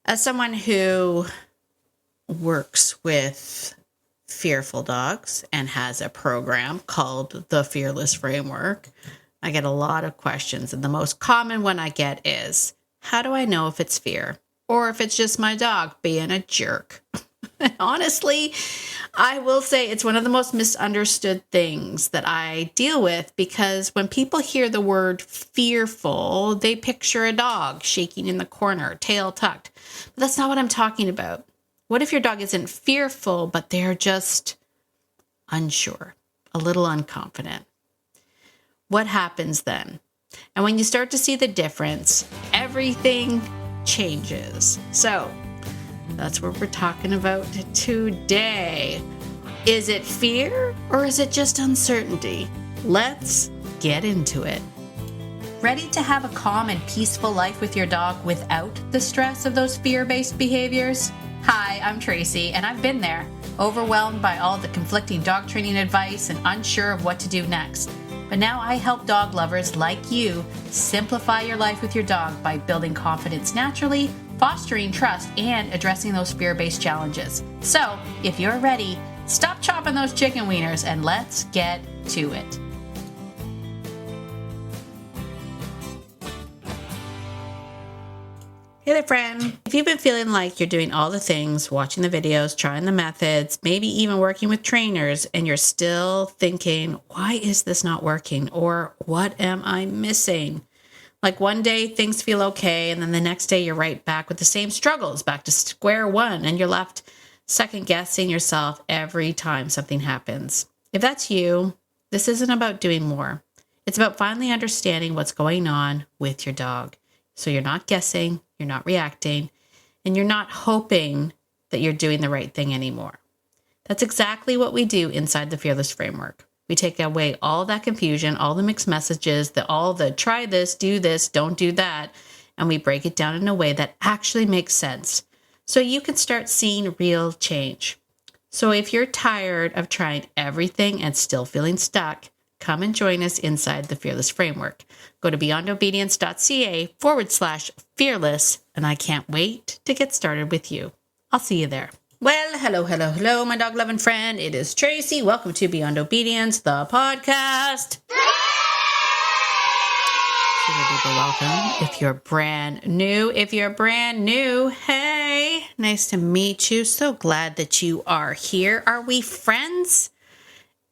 As someone who works with fearful dogs and has a program called the Fearless Framework, I get a lot of questions. And the most common one I get is, how do I know if it's fear or if it's just my dog being a jerk? And honestly, I will say it's one of the most misunderstood things that I deal with, because when people hear the word fearful, they picture a dog shaking in the corner, tail tucked. But that's not what I'm talking about. What if your dog isn't fearful, but they're just unsure, a little unconfident? What happens then? And when you start to see the difference, everything changes. So that's what we're talking about today. Is it fear or is it just uncertainty? Let's get into it. Ready to have a calm and peaceful life with your dog without the stress of those fear-based behaviors? Hi, I'm Tracy, and I've been there, overwhelmed by all the conflicting dog training advice and unsure of what to do next. But now I help dog lovers like you simplify your life with your dog by building confidence naturally, fostering trust, and addressing those fear-based challenges. So, if you're ready, stop chopping those chicken wieners and let's get to it. Hey there, friend. If you've been feeling like you're doing all the things, watching the videos, trying the methods, maybe even working with trainers, and you're still thinking, why is this not working? Or what am I missing? Like one day things feel okay, and then the next day you're right back with the same struggles, back to square one, and you're left second guessing yourself every time something happens. If that's you, this isn't about doing more. It's about finally understanding what's going on with your dog. So you're not guessing, you're not reacting, and you're not hoping that you're doing the right thing anymore. That's exactly what we do inside the Fearless Framework. We take away all that confusion, all the mixed messages, all the try this, do this, don't do that, and we break it down in a way that actually makes sense so you can start seeing real change. So if you're tired of trying everything and still feeling stuck, come and join us inside the Fearless Framework. Go to beyondobedience.ca/fearless, and I can't wait to get started with you. I'll see you there. Well, hello, my dog-loving friend. It is Tracy. Welcome to Beyond Obedience, the podcast. Welcome. If you're brand new, hey, nice to meet you. So glad that you are here. Are we friends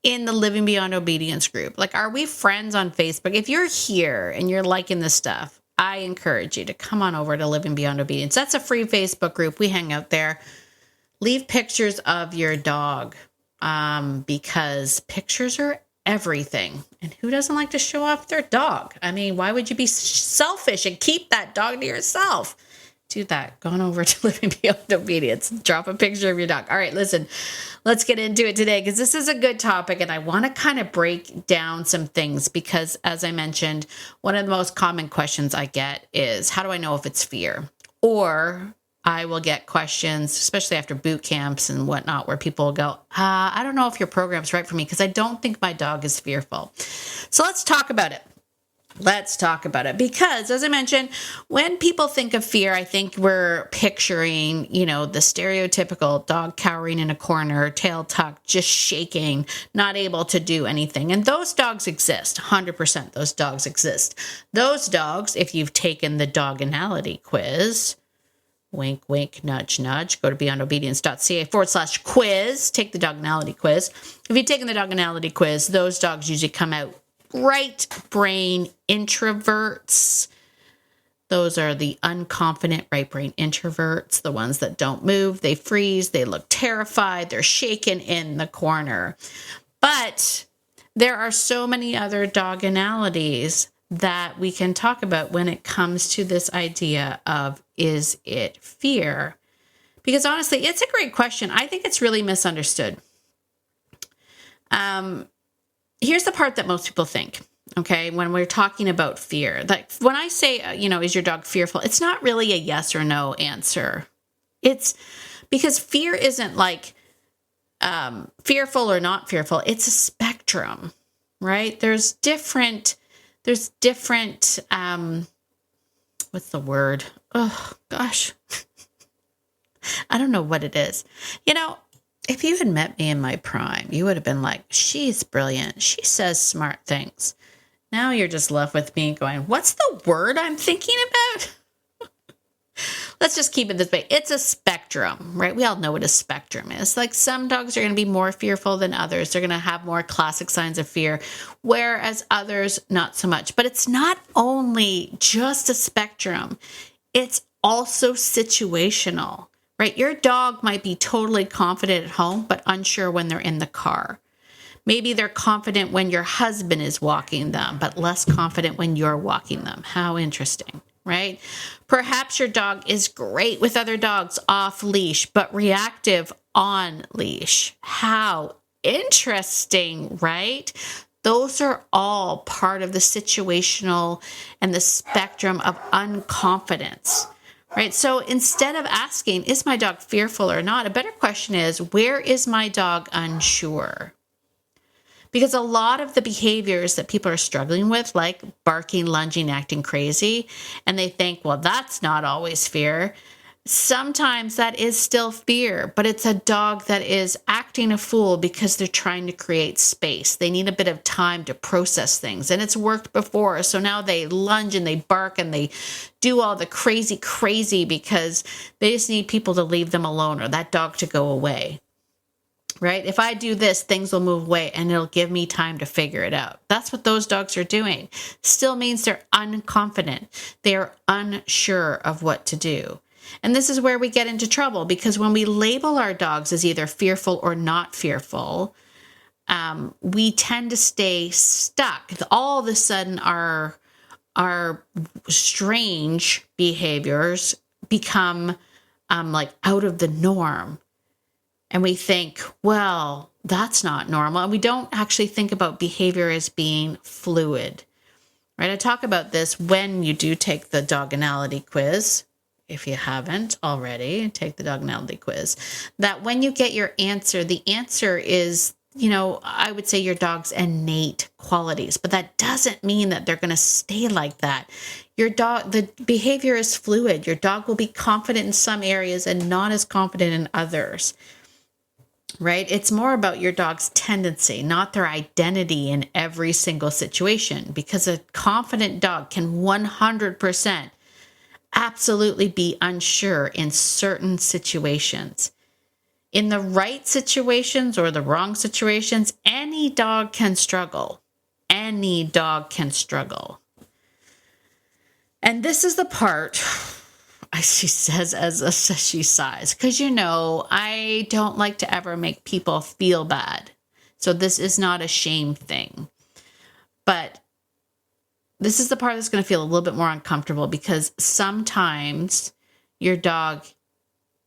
in the Living Beyond Obedience group? Like, are we friends on Facebook? If you're here and you're liking this stuff, I encourage you to come on over to Living Beyond Obedience. That's a free Facebook group. We hang out there. Leave pictures of your dog because pictures are everything. And who doesn't like to show off their dog? I mean, why would you be selfish and keep that dog to yourself? Do that. Go on over to Living Beyond Obedience. Drop a picture of your dog. All right, listen, let's get into it today because this is a good topic and I want to kind of break down some things because, as I mentioned, one of the most common questions I get is, how do I know if it's fear? Or I will get questions, especially after boot camps and whatnot, where people will go, I don't know if your program's right for me because I don't think my dog is fearful. So let's talk about it. Because, as I mentioned, when people think of fear, I think we're picturing, the stereotypical dog cowering in a corner, tail tucked, just shaking, not able to do anything. And those dogs exist. 100% those dogs exist. Those dogs, if you've taken the doganality quiz, wink, wink, nudge, nudge, go to beyondobedience.ca/quiz, take the doganality quiz. If you've taken the doganality quiz, those dogs usually come out right brain introverts. Those are the unconfident right brain introverts, the ones that don't move, they freeze, they look terrified, they're shaken in the corner. But there are so many other doganalities that we can talk about when it comes to this idea of, is it fear? Because honestly, it's a great question. I think it's really misunderstood. Here's the part that most people think, okay, when we're talking about fear. Like when I say, is your dog fearful? It's not really a yes or no answer. It's because fear isn't like fearful or not fearful. It's a spectrum, right? There's different, what's the word? Oh, gosh. I don't know what it is. You know, if you had met me in my prime, you would have been like, she's brilliant. She says smart things. Now you're just left with me going, what's the word I'm thinking about? Let's just keep it this way. It's a spectrum, right? We all know what a spectrum is. Like some dogs are going to be more fearful than others. They're going to have more classic signs of fear, whereas others, not so much. But it's not only just a spectrum. It's also situational, right? Your dog might be totally confident at home, but unsure when they're in the car. Maybe they're confident when your husband is walking them, but less confident when you're walking them. How interesting, right? Perhaps your dog is great with other dogs off leash, but reactive on leash. How interesting, right? Those are all part of the situational and the spectrum of unconfidence, right? So instead of asking, is my dog fearful or not? A better question is, where is my dog unsure? Because a lot of the behaviors that people are struggling with, like barking, lunging, acting crazy, and they think, well, that's not always fear. Sometimes that is still fear, but it's a dog that is acting a fool because they're trying to create space. They need a bit of time to process things, and it's worked before. So now they lunge and they bark and they do all the crazy because they just need people to leave them alone or that dog to go away. Right? If I do this, things will move away and it'll give me time to figure it out. That's what those dogs are doing. Still means they're unconfident. They're unsure of what to do. And this is where we get into trouble, because when we label our dogs as either fearful or not fearful, we tend to stay stuck. All of a sudden, our strange behaviors become like out of the norm. And we think, well, that's not normal. And we don't actually think about behavior as being fluid, right? I talk about this when you do take the doganality quiz. If you haven't already, take the doganality quiz. That when you get your answer, the answer is, I would say your dog's innate qualities, but that doesn't mean that they're going to stay like that. Your dog, the behavior is fluid. Your dog will be confident in some areas and not as confident in others. Right? It's more about your dog's tendency, not their identity in every single situation, because a confident dog can 100% absolutely be unsure in certain situations. In the right situations or the wrong situations, any dog can struggle. Any dog can struggle. And this is the part she says as she sighs, because I don't like to ever make people feel bad. So this is not a shame thing. But this is the part that's going to feel a little bit more uncomfortable, because sometimes your dog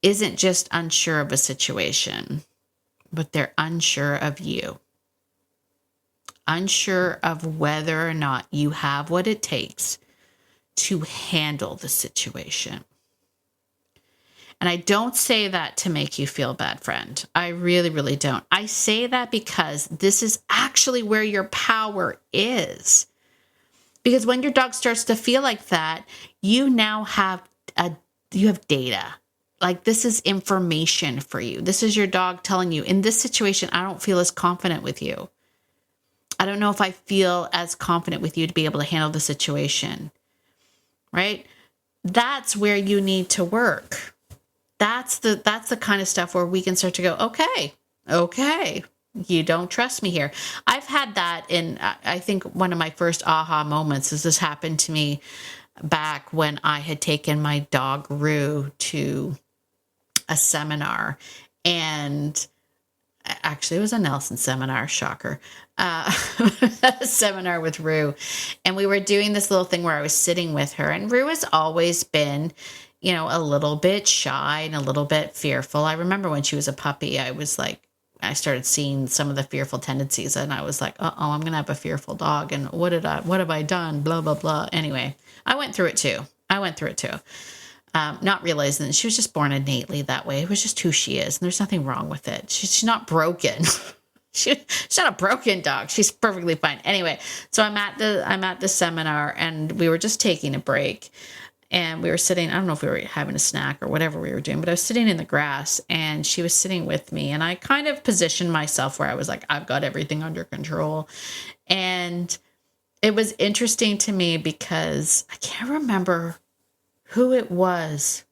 isn't just unsure of a situation, but they're unsure of you. Unsure of whether or not you have what it takes to handle the situation. And I don't say that to make you feel bad, friend. I really, really don't. I say that because this is actually where your power is. Because when your dog starts to feel like that, you now have data. Like, this is information for you. This is your dog telling you, in this situation, I don't feel as confident with you. I don't know if I feel as confident with you to be able to handle the situation. Right? That's where you need to work. That's the kind of stuff where we can start to go, okay, you don't trust me here. I've had that in, I think one of my first aha moments is this happened to me back when I had taken my dog Rue to a seminar, and actually it was a Nelson seminar, shocker, a seminar with Rue. And we were doing this little thing where I was sitting with her, and Rue has always been, a little bit shy and a little bit fearful. I remember when she was a puppy, I started seeing some of the fearful tendencies, and I was like, I'm going to have a fearful dog. And what have I done? Blah, blah, blah. Anyway, I went through it too. Not realizing that she was just born innately that way. It was just who she is. And there's nothing wrong with it. She's not broken. She's not a broken dog. She's perfectly fine. Anyway, so I'm at the seminar, and we were just taking a break. and we were sitting, I don't know if we were having a snack or whatever we were doing, but I was sitting in the grass and she was sitting with me, and I kind of positioned myself where I was like, I've got everything under control. And it was interesting to me because I can't remember who it was,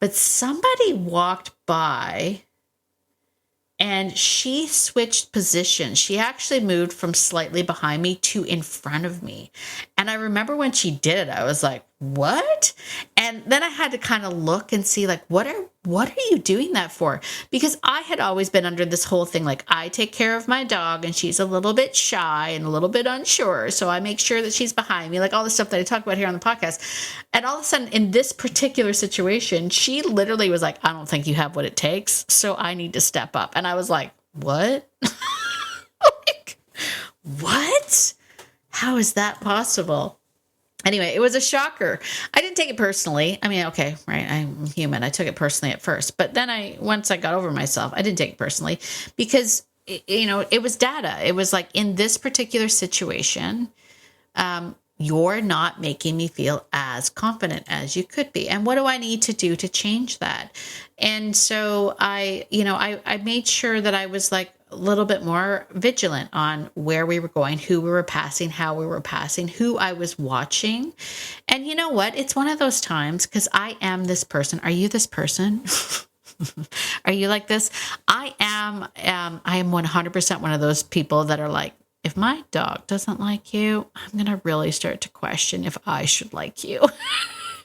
but somebody walked by and she switched positions. She actually moved from slightly behind me to in front of me. And I remember when she did it, I was like, what? And then I had to kind of look and see, like, what are you doing that for? Because I had always been under this whole thing, like, I take care of my dog and she's a little bit shy and a little bit unsure. So I make sure that she's behind me, like all the stuff that I talk about here on the podcast. And all of a sudden in this particular situation, she literally was like, I don't think you have what it takes, so I need to step up. And I was like, what? Like, what? How is that possible? Anyway, it was a shocker. I didn't take it personally. I mean, okay, right, I'm human. I took it personally at first. But then once I got over myself, I didn't take it personally because, it was data. It was like, in this particular situation, you're not making me feel as confident as you could be. And what do I need to do to change that? And so I made sure that I was like a little bit more vigilant on where we were going, who we were passing, how we were passing, who I was watching. And you know what? It's one of those times, because I am this person. Are you this person? Are you like this? I am 100% one of those people that are like, if my dog doesn't like you, I'm going to really start to question if I should like you.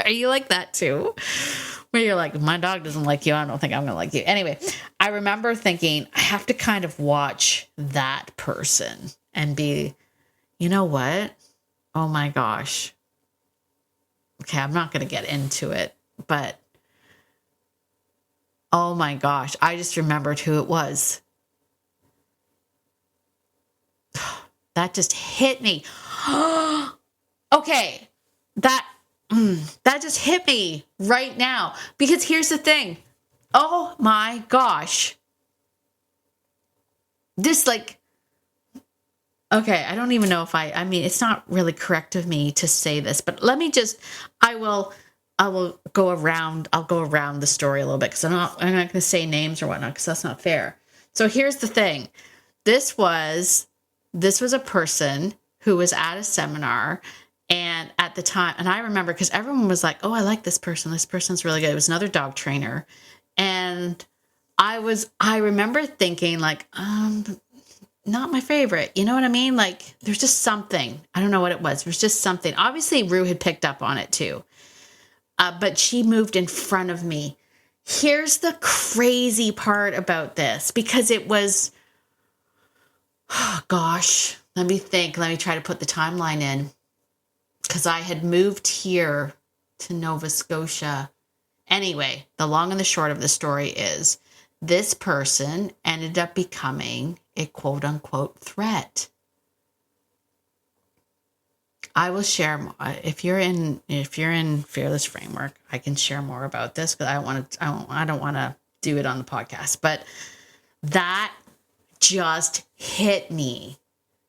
Are you like that too? Where you're like, if my dog doesn't like you, I don't think I'm going to like you. Anyway, I remember thinking, I have to kind of watch that person and be, you know what? Oh my gosh. Okay, I'm not going to get into it, but oh my gosh, I just remembered who it was. That just hit me. Okay, that just hit me right now. Because here's the thing. Oh my gosh. This okay, I don't even know if I mean, it's not really correct of me to say this, but let me just, I will go around, I'll go around the story a little bit, because I'm not going to say names or whatnot, because that's not fair. So here's the thing. This was a person who was at a seminar, and at the time, and I remember, because everyone was like, oh, I like this person. This person's really good. It was another dog trainer. And I remember thinking like, not my favorite. You know what I mean? Like, there's just something. I don't know what it was. There's just something. Obviously, Rue had picked up on it too. But she moved in front of me. Here's the crazy part about this, because it was, oh gosh, let me think. Let me try to put the timeline in, because I had moved here to Nova Scotia. Anyway, the long and the short of the story is, this person ended up becoming a quote unquote threat. I will share more. If you're in Fearless Framework, I can share more about this, because I don't want to do it on the podcast. But that just hit me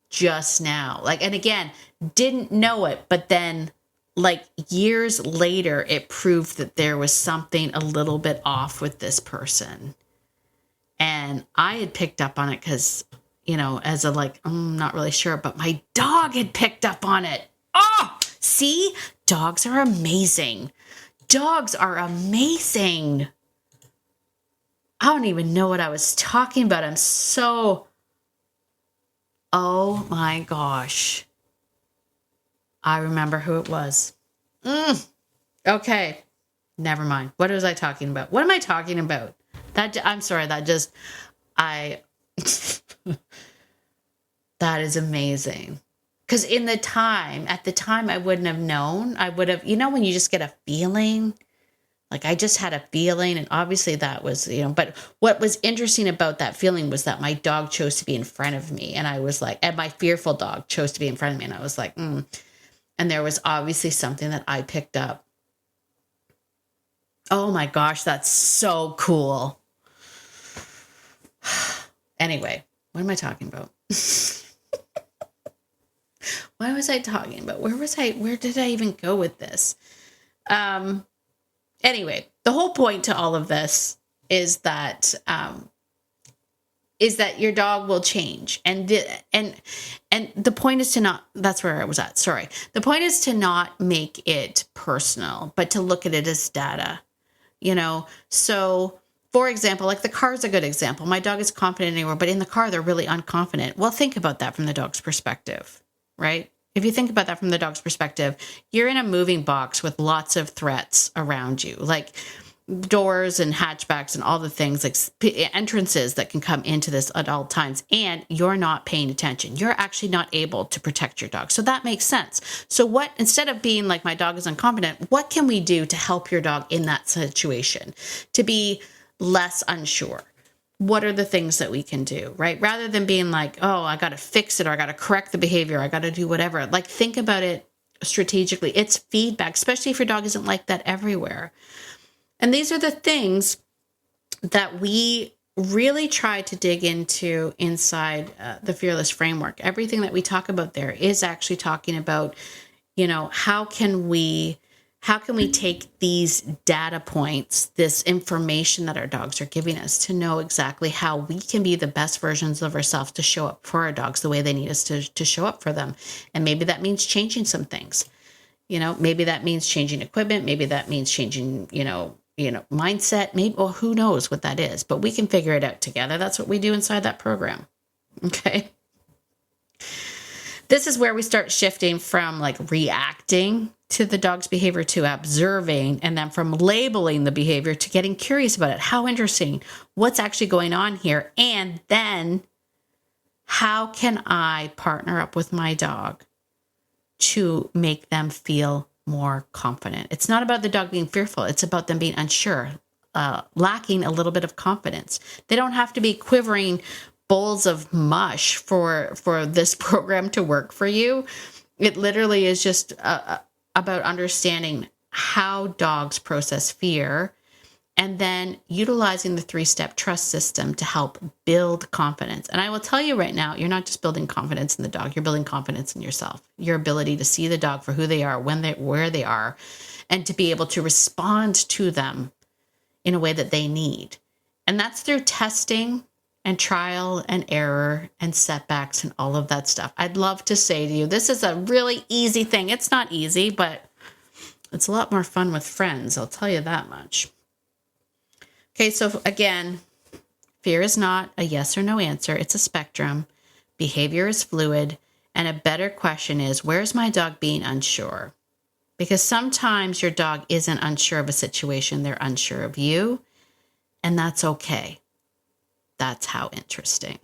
just now. Like, and again, didn't know it, but then like years later, it proved that there was something a little bit off with this person. And I had picked up on it because, as a like, I'm not really sure, but my dog had picked up on it. Oh, see, dogs are amazing. Dogs are amazing. I don't even know what I was talking about. Oh my gosh. I remember who it was. Okay. Never mind. What was I talking about? What am I talking about? I'm sorry. That is amazing. Because at the time, I wouldn't have known. I would have, when you just get a feeling, like I just had a feeling, and obviously that was, but what was interesting about that feeling was that my dog chose to be in front of me. And I was like, and my fearful dog chose to be in front of me. And I was like, And there was obviously something that I picked up. Oh my gosh, that's so cool. Anyway, what am I talking about? What was I talking about? Where did I even go with this? Anyway, the whole point to all of this is that your dog will change, and the point is to not. That's where I was at. Sorry. The point is to not make it personal, but to look at it as data. So for example, like the car is a good example. My dog is confident anywhere, but in the car, they're really unconfident. Well, think about that from the dog's perspective, right? If you think about that from the dog's perspective, you're in a moving box with lots of threats around you, like doors and hatchbacks and all the things, like entrances that can come into this at all times, and you're not paying attention. You're actually not able to protect your dog. So that makes sense. So instead of being like, my dog is incompetent, what can we do to help your dog in that situation to be less unsure? What are the things that we can do, right? Rather than being like, oh, I got to fix it, or I got to correct the behavior, I got to do whatever. Like, think about it strategically. It's feedback, especially if your dog isn't like that everywhere. And these are the things that we really try to dig into inside the Fearless framework. Everything that we talk about there is actually talking about, how can we take these data points, this information that our dogs are giving us, to know exactly how we can be the best versions of ourselves to show up for our dogs the way they need us to show up for them. And maybe that means changing some things. Maybe that means changing equipment. Maybe that means changing, mindset. Maybe, or who knows what that is, but we can figure it out together. That's what we do inside that program. Okay. This is where we start shifting from like reacting to the dog's behavior to observing, and then from labeling the behavior to getting curious about it. How interesting. What's actually going on here? And then how can I partner up with my dog to make them feel more confident? It's not about the dog being fearful. It's about them being unsure, lacking a little bit of confidence. They don't have to be quivering bowls of mush for this program to work for you. It literally is just about understanding how dogs process fear, and then utilizing the 3-step trust system to help build confidence. And I will tell you right now, you're not just building confidence in the dog, you're building confidence in yourself. Your ability to see the dog for who they are, where they are, and to be able to respond to them in a way that they need. And that's through testing and trial and error and setbacks and all of that stuff. I'd love to say to you, this is a really easy thing. It's not easy, but it's a lot more fun with friends. I'll tell you that much. Okay, so again, fear is not a yes or no answer. It's a spectrum. Behavior is fluid. And a better question is, where's my dog being unsure? Because sometimes your dog isn't unsure of a situation. They're unsure of you. And that's okay. That's how interesting.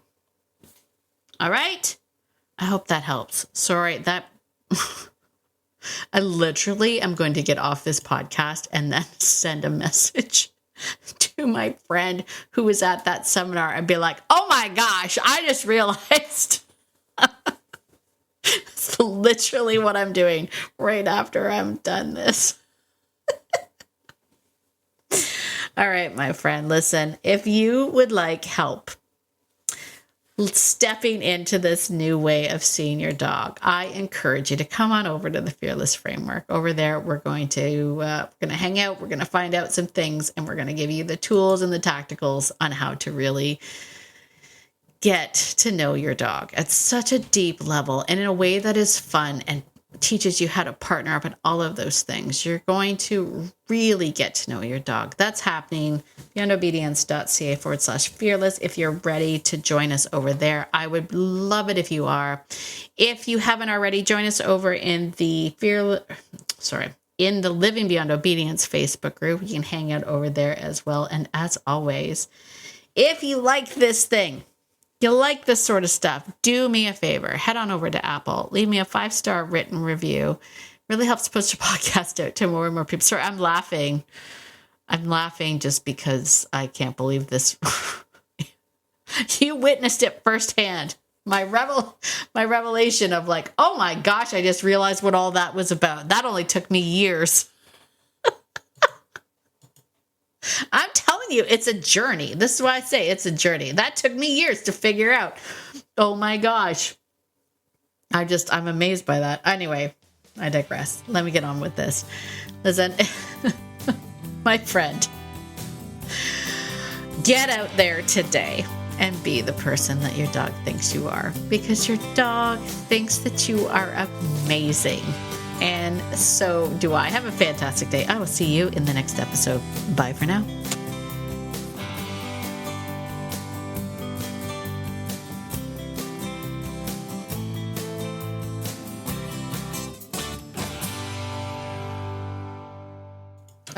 All right. I hope that helps. Sorry, that I literally am going to get off this podcast and then send a message to my friend who was at that seminar and be like, oh my gosh, I just realized. That's literally what I'm doing right after I'm done this. All right, my friend, listen, if you would like help stepping into this new way of seeing your dog, I encourage you to come on over to the Fearless Framework. Over there, we're going to hang out. We're going to find out some things, and we're going to give you the tools and the tacticals on how to really get to know your dog at such a deep level and in a way that is fun and teaches you how to partner up and all of those things. You're going to really get to know your dog. That's happening. beyondobedience.ca/fearless. If you're ready to join us over there, I would love it if you are. If you haven't already, join us over in the in the Living Beyond Obedience Facebook group. You can hang out over there as well. And as always, if you like this thing, you like this sort of stuff, do me a favor. Head on over to Apple. Leave me a 5-star written review. Really helps push the podcast out to more and more people. Sorry, I'm laughing. I'm laughing just because I can't believe this. You witnessed it firsthand. My revelation of like, oh my gosh, I just realized what all that was about. That only took me years. I'm telling you, it's a journey. This is why I say it's a journey. That took me years to figure out. Oh my gosh. I'm amazed by that. Anyway, I digress. Let me get on with this. Listen, my friend, get out there today and be the person that your dog thinks you are, because your dog thinks that you are amazing. And so do I. Have a fantastic day. I will see you in the next episode. Bye for now.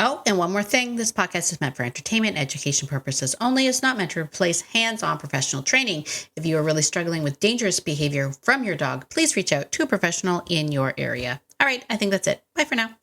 Oh, and one more thing. This podcast is meant for entertainment and education purposes only. It's not meant to replace hands-on professional training. If you are really struggling with dangerous behavior from your dog, please reach out to a professional in your area. All right, I think that's it. Bye for now.